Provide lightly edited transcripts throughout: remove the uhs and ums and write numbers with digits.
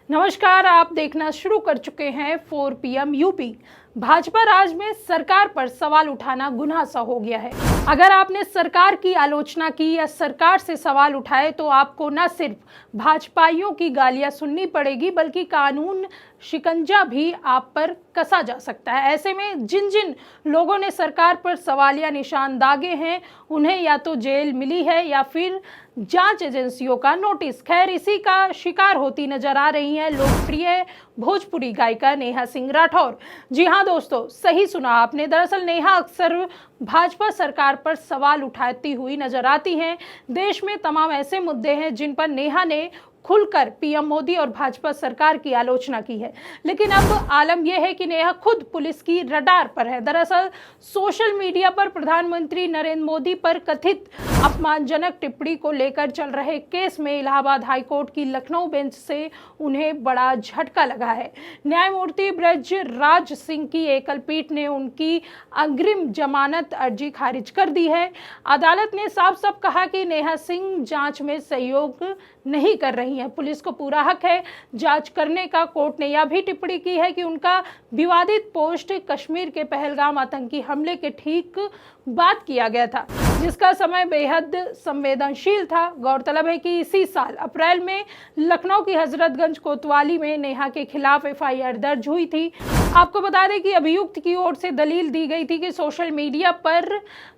नमस्कार, आप देखना शुरू कर चुके हैं 4 PM यूपी। भाजपा राज में सरकार पर सवाल उठाना गुनाह सा हो गया है। अगर आपने सरकार की आलोचना की या सरकार से सवाल उठाए तो आपको न सिर्फ भाजपाइयों की गालियां सुननी पड़ेगी बल्कि कानून शिकंजा भी आप पर कसा जा सकता है। ऐसे में जिन जिन लोगों ने सरकार पर सवालिया निशान दागे हैं उन्हें या तो जेल मिली है या फिर जांच एजेंसियों का नोटिस। खैर, इसी का शिकार होती नजर आ रही है लोकप्रिय भोजपुरी गायिका नेहा सिंह राठौर। जी हाँ दोस्तों, सही सुना आपने। दरअसल नेहा अक्सर भाजपा सरकार पर सवाल उठाती हुई नजर आती हैं। देश में तमाम ऐसे मुद्दे हैं जिन पर नेहा ने खुलकर पीएम मोदी और भाजपा सरकार की आलोचना की है, लेकिन अब आलम यह है कि नेहा खुद पुलिस की रडार पर है। दरअसल सोशल मीडिया पर प्रधानमंत्री नरेंद्र मोदी पर कथित अपमानजनक टिप्पणी को लेकर चल रहे केस में इलाहाबाद हाईकोर्ट की लखनऊ बेंच से उन्हें बड़ा झटका लगा है। न्यायमूर्ति ब्रज राज सिंह की एकल पीठ ने उनकी अग्रिम जमानत अर्जी खारिज कर दी है। अदालत ने साफ साफ कहा कि नेहा सिंह जांच में सहयोग नहीं कर रही हैं। पुलिस को पूरा हक है जांच करने का। कोर्ट ने यह भी टिप्पणी की है कि उनका विवादित पोस्ट कश्मीर के पहलगाम आतंकी हमले के ठीक बाद किया गया था, जिसका समय बेहद संवेदनशील था। गौरतलब है कि इसी साल अप्रैल में लखनऊ की हजरतगंज कोतवाली में नेहा के खिलाफ FIR दर्ज हुई थी। आपको बता दें कि अभियुक्त की ओर से दलील दी गई थी कि सोशल मीडिया पर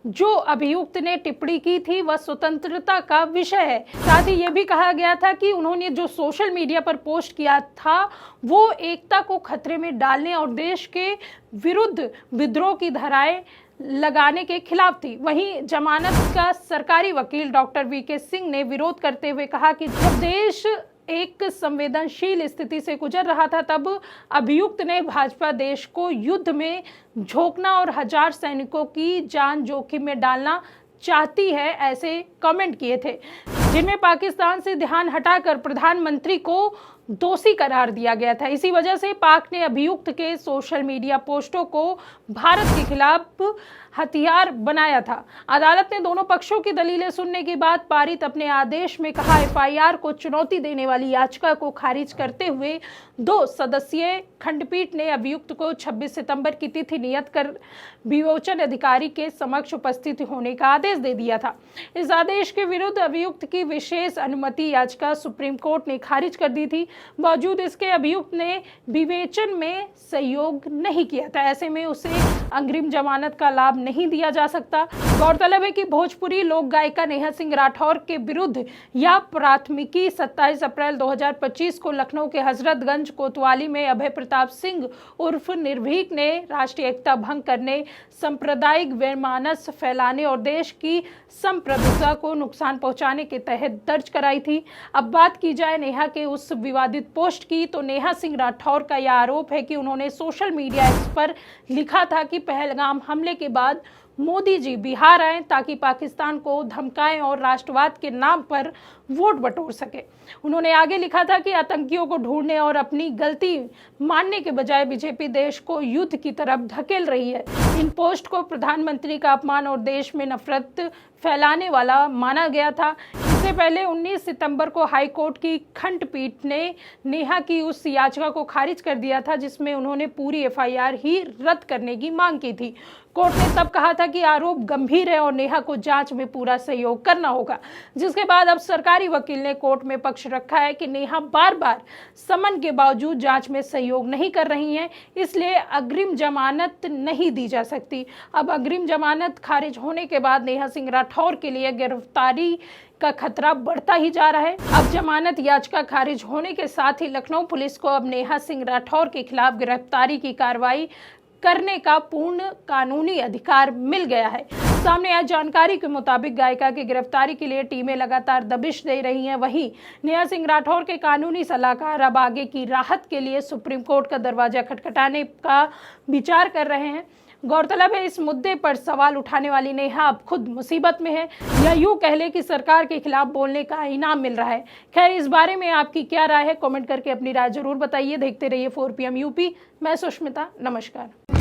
जो अभियुक्त ने टिप्पणी की थी वह स्वतंत्रता का विषय है। साथ ही यह भी कहा गया था कि उन्होंने जो सोशल मीडिया पर पोस्ट किया था वो एकता को खतरे में डालने और देश के विरुद्ध विद्रोह की धाराएं लगाने के खिलाफ थी। वहीं जमानत का सरकारी वकील डॉक्टर VK सिंह ने विरोध करते हुए कहा कि जब देश एक संवेदनशील स्थिति से गुजर रहा था तब अभियुक्त ने भाजपा देश को युद्ध में झोंकना और 1000 सैनिकों की जान जोखिम में डालना चाहती है, ऐसे कमेंट किए थे, जिनमें पाकिस्तान से ध्यान हटाकर प्रधानमंत्री को दोषी करार दिया गया था। इसी वजह से पाक ने अभियुक्त के सोशल मीडिया पोस्टों को भारत के खिलाफ हथियार बनाया था। अदालत ने दोनों पक्षों की दलीलें सुनने के बाद पारित अपने आदेश में कहा FIR को चुनौती देने वाली याचिका को खारिज करते हुए 2 सदस्यीय खंडपीठ ने अभियुक्त को 26 सितंबर की तिथि नियत कर विमोचन अधिकारी के समक्ष उपस्थित होने का आदेश दे दिया था। इस आदेश के विरुद्ध अभियुक्त की विशेष अनुमति याचिका सुप्रीम कोर्ट ने खारिज कर दी थी। बावजूद इसके अभियुक्त ने विवेचन में सहयोग नहीं किया था। ऐसे में उसे अग्रिम जमानत का लाभ नहीं दिया जा सकता। गौरतलब है कि भोजपुरी लोक गायिका नेहा सिंह राठौर के विरुद्ध यह प्राथमिकी 27 अप्रैल 2025 को लखनऊ के हजरतगंज कोतवाली में अभय प्रताप सिंह उर्फ निर्भीक ने राष्ट्रीय एकता भंग करने, सांप्रदायिक वैमनस्य फैलाने और देश की संप्रभुता को नुकसान पहुंचाने के तहत दर्ज कराई थी। अब बात की जाए नेहा के उस विवादित पोस्ट की, तो नेहा सिंह राठौर का यह आरोप है कि उन्होंने सोशल मीडिया एक्स पर लिखा था कि पहलगाम हमले के बाद मोदी जी बिहार आए ताकि पाकिस्तान को धमकाएं और राष्ट्रवाद के नाम पर वोट बटोर सके। उन्होंने आगे लिखा था कि आतंकियों को ढूंढने और अपनी गलती मानने के बजाय बीजेपी देश को युद्ध की तरफ धकेल रही है। इन पोस्ट को प्रधानमंत्री का अपमान और देश में नफरत फैलाने वाला माना गया था। इससे पहले 19 सितंबर को हाईकोर्ट की खंडपीठ ने नेहा की उस याचिका को खारिज कर दिया था जिसमें उन्होंने पूरी FIR ही रद्द करने की मांग की थी। कोर्ट ने तब कहा था कि आरोप गंभीर है और नेहा को जांच में पूरा सहयोग करना होगा, जिसके बाद अब सरकारी वकील ने कोर्ट में पक्ष रखा है कि नेहा बार बार समन के बावजूद जांच में सहयोग नहीं कर रही हैं, इसलिए अग्रिम जमानत नहीं दी जा सकती। अब अग्रिम जमानत खारिज होने के बाद नेहा सिंह राठौर के लिए गिरफ्तारी का खतरा बढ़ता ही जा रहा है। अब जमानत याचिका खारिज होने के साथ ही लखनऊ पुलिस को अब नेहा सिंह राठौर के खिलाफ गिरफ्तारी की कार्रवाई करने का पूर्ण कानूनी अधिकार मिल गया है। सामने आई जानकारी के मुताबिक गायिका की गिरफ्तारी के लिए टीमें लगातार दबिश दे रही हैं। वहीं नेहा सिंह राठौर के कानूनी सलाहकार अब आगे की राहत के लिए सुप्रीम कोर्ट का दरवाजा खटखटाने का विचार कर रहे हैं। गौरतलब है इस मुद्दे पर सवाल उठाने वाली नेहा अब खुद मुसीबत में है, या यूं कह ले कि सरकार के खिलाफ बोलने का इनाम मिल रहा है। खैर, इस बारे में आपकी क्या राय है? कमेंट करके अपनी राय जरूर बताइए। देखते रहिए 4 PM यूपी। मैं सुष्मिता, नमस्कार।